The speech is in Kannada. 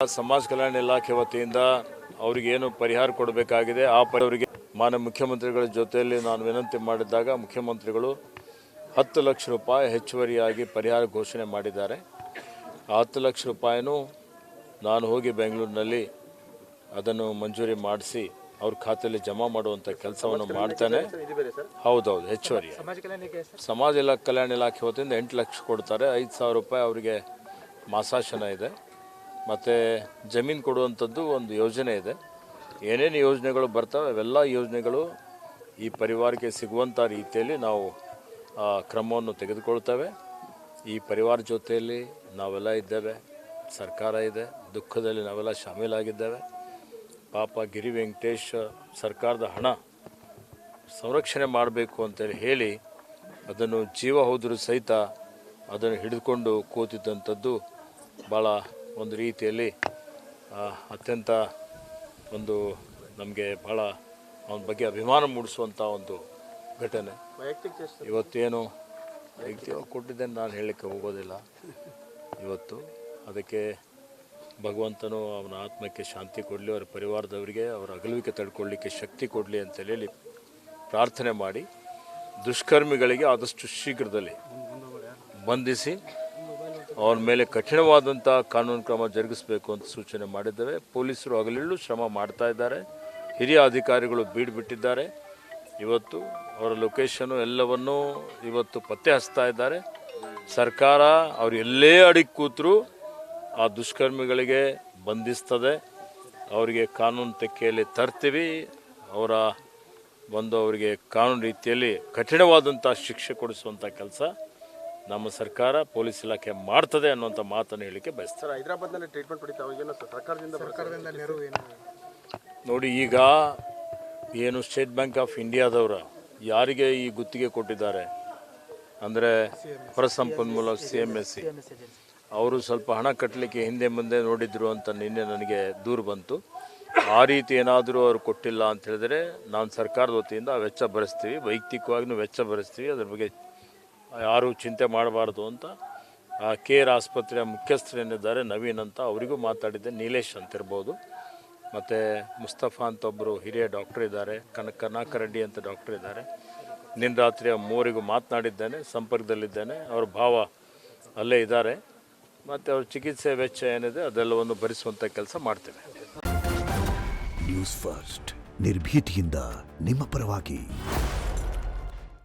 ಸಮಾಜ ಕಲ್ಯಾಣ ಇಲಾಖೆ ವತಿಯಿಂದ ಅವರಿಗೇನು ಪರಿಹಾರ ಕೊಡಬೇಕಾಗಿದೆ ಅವರಿಗೆ ಮಾನ್ಯ ಮುಖ್ಯಮಂತ್ರಿಗಳ ಜೊತೆಯಲ್ಲಿ ನಾನು ವಿನಂತಿ ಮಾಡಿದಾಗ ಮುಖ್ಯಮಂತ್ರಿಗಳು 10 ಲಕ್ಷ ರೂಪಾಯಿ ಹೆಚ್ಚುವರಿಯಾಗಿ ಪರಿಹಾರ ಘೋಷಣೆ ಮಾಡಿದ್ದಾರೆ. ಆ 10 ಲಕ್ಷ ರೂಪಾಯಿನೂ ನಾನು ಹೋಗಿ ಬೆಂಗಳೂರಿನಲ್ಲಿ ಅದನ್ನು ಮಂಜೂರಿ ಮಾಡಿಸಿ ಅವ್ರ ಖಾತೆಯಲ್ಲಿ ಜಮಾ ಮಾಡುವಂಥ ಕೆಲಸವನ್ನು ಮಾಡ್ತಾನೆ. ಹೌದೌದು, ಹೆಚ್ಚುವರಿ ಸಮಾಜ ಕಲ್ಯಾಣ ಇಲಾಖೆ ವತಿಯಿಂದ 8 ಲಕ್ಷ ಕೊಡ್ತಾರೆ. 5,000 ರೂಪಾಯಿ ಅವರಿಗೆ ಮಾಸಾಶನ ಇದೆ. ಮತ್ತು ಜಮೀನು ಕೊಡುವಂಥದ್ದು ಒಂದು ಯೋಜನೆ ಇದೆ. ಏನೇನು ಯೋಜನೆಗಳು ಬರ್ತವೆ ಅವೆಲ್ಲ ಯೋಜನೆಗಳು ಈ ಪರಿವಾರಕ್ಕೆ ಸಿಗುವಂಥ ರೀತಿಯಲ್ಲಿ ನಾವು ಕ್ರಮವನ್ನು ತೆಗೆದುಕೊಳ್ತೇವೆ. ಈ ಪರಿವಾರ ಜೊತೆಯಲ್ಲಿ ನಾವೆಲ್ಲ ಇದ್ದೇವೆ, ಸರ್ಕಾರ ಇದೆ, ದುಃಖದಲ್ಲಿ ನಾವೆಲ್ಲ ಶಾಮೀಲಾಗಿದ್ದೇವೆ. ಪಾಪ ಗಿರಿ ವೆಂಕಟೇಶ್ ಸರ್ಕಾರದ ಹಣ ಸಂರಕ್ಷಣೆ ಮಾಡಬೇಕು ಅಂತೇಳಿ ಹೇಳಿ ಅದನ್ನು ಜೀವ ಹೋದರೂ ಸಹಿತ ಅದನ್ನು ಹಿಡಿದುಕೊಂಡು ಕೂತಿದ್ದಂಥದ್ದು ಭಾಳ ಒಂದು ರೀತಿಯಲ್ಲಿ ಅತ್ಯಂತ ಒಂದು ನಮಗೆ ಭಾಳ ಅವನ ಬಗ್ಗೆ ಅಭಿಮಾನ ಮೂಡಿಸುವಂಥ ಒಂದು ಘಟನೆ. ಇವತ್ತೇನು ವೈಯಕ್ತಿಕವಾಗಿ ಕೊಟ್ಟಿದ್ದೇನೆ ನಾನು ಹೇಳಲಿಕ್ಕೆ ಹೋಗೋದಿಲ್ಲ. ಇವತ್ತು ಅದಕ್ಕೆ ಭಗವಂತನು ಅವನ ಆತ್ಮಕ್ಕೆ ಶಾಂತಿ ಕೊಡಲಿ, ಅವರ ಪರಿವಾರದವರಿಗೆ ಅವರ ಅಗಲುವಿಕೆ ತಡ್ಕೊಳ್ಳಿಕ್ಕೆ ಶಕ್ತಿ ಕೊಡಲಿ ಅಂತೇಳಿ ಪ್ರಾರ್ಥನೆ ಮಾಡಿ ದುಷ್ಕರ್ಮಿಗಳಿಗೆ ಆದಷ್ಟು ಶೀಘ್ರದಲ್ಲಿ ಬಂಧಿಸಿ ಅವನ ಮೇಲೆ ಕಠಿಣವಾದಂಥ ಕಾನೂನು ಕ್ರಮ ಜರುಗಿಸಬೇಕು ಅಂತ ಸೂಚನೆ ಮಾಡಿದ್ದೇವೆ. ಪೊಲೀಸರು ಹಗಲಿರುಳು ಶ್ರಮ ಮಾಡ್ತಾ ಇದ್ದಾರೆ. ಹಿರಿಯ ಅಧಿಕಾರಿಗಳು ಬೀಡುಬಿಟ್ಟಿದ್ದಾರೆ. ಇವತ್ತು ಅವರ ಲೊಕೇಶನು ಎಲ್ಲವನ್ನೂ ಇವತ್ತು ಪತ್ತೆ ಹಚ್ತಾ ಇದ್ದಾರೆ. ಸರ್ಕಾರ ಅವರು ಎಲ್ಲೇ ಅಡಿಗೆ ಕೂತರೂ ಆ ದುಷ್ಕರ್ಮಿಗಳಿಗೆ ಬಂಧಿಸ್ತದೆ. ಅವರಿಗೆ ಕಾನೂನು ತೆಕ್ಕೆಯಲ್ಲಿ ತರ್ತೀವಿ. ಅವರಿಗೆ ಕಾನೂನು ರೀತಿಯಲ್ಲಿ ಕಠಿಣವಾದಂಥ ಶಿಕ್ಷೆ ಕೊಡಿಸುವಂಥ ಕೆಲಸ ನಮ್ಮ ಸರ್ಕಾರ ಪೊಲೀಸ್ ಇಲಾಖೆ ಮಾಡ್ತದೆ ಅನ್ನುವಂಥ ಮಾತನ್ನು ಹೇಳಲಿಕ್ಕೆ ಬಯಸ್ತಾರೆ. ಹೈದರಾಬಾದ್ನಲ್ಲಿ ಟ್ರೀಟ್ಮೆಂಟ್ ಪಡಿತಾವೆ ಸರ್ಕಾರದಿಂದ ನೆರವು ಏನು ನೋಡಿ, ಈಗ ಏನು ಸ್ಟೇಟ್ ಬ್ಯಾಂಕ್ ಆಫ್ ಇಂಡಿಯಾದವರ ಯಾರಿಗೆ ಈ ಗುತ್ತಿಗೆ ಕೊಟ್ಟಿದ್ದಾರೆ ಅಂದರೆ ಹೊರಸಂಪನ್ಮೂಲ CMSE ಅವರು ಸ್ವಲ್ಪ ಹಣ ಕಟ್ಟಲಿಕ್ಕೆ ಹಿಂದೆ ಮುಂದೆ ನೋಡಿದ್ರು ಅಂತ ನಿನ್ನೆ ನನಗೆ ದೂರು ಬಂತು. ಆ ರೀತಿ ಏನಾದರೂ ಅವರು ಕೊಟ್ಟಿಲ್ಲ ಅಂತ ಹೇಳಿದ್ರೆ ನಾನು ಸರ್ಕಾರದ ವತಿಯಿಂದ ವೆಚ್ಚ ಭರಿಸ್ತೀವಿ, ವೈಯಕ್ತಿಕವಾಗಿಯೂ ವೆಚ್ಚ ಭರಿಸ್ತೀವಿ. ಅದ್ರ ಬಗ್ಗೆ ಯಾರೂ ಚಿಂತೆ ಮಾಡಬಾರ್ದು ಅಂತ KR ಆಸ್ಪತ್ರೆಯ ಮುಖ್ಯಸ್ಥರೇನಿದ್ದಾರೆ ನವೀನ್ ಅಂತ ಅವರಿಗೂ ಮಾತಾಡಿದ್ದೆ. ನೀಲೇಶ್ ಅಂತಿರ್ಬೋದು, ಮತ್ತು ಮುಸ್ತಫಾ ಅಂತ ಒಬ್ಬರು ಹಿರಿಯ ಡಾಕ್ಟರ್ ಇದ್ದಾರೆ, ಕನಕ ರೆಡ್ಡಿ ಅಂತ ಡಾಕ್ಟರ್ ಇದ್ದಾರೆ. ನಿನ್ನ ರಾತ್ರಿ ಮೂವರಿಗೂ ಮಾತನಾಡಿದ್ದೇನೆ, ಸಂಪರ್ಕದಲ್ಲಿದ್ದೇನೆ. ಅವ್ರ ಭಾವ ಅಲ್ಲೇ ಇದ್ದಾರೆ. ಮತ್ತು ಅವ್ರ ಚಿಕಿತ್ಸೆ ವೆಚ್ಚ ಏನಿದೆ ಅದೆಲ್ಲವನ್ನು ಭರಿಸುವಂಥ ಕೆಲಸ ಮಾಡ್ತೇವೆ. ನ್ಯೂಸ್ ಫಸ್ಟ್ ನಿರ್ಭೀತಿಯಿಂದ ನಿಮ್ಮ ಪರವಾಗಿ.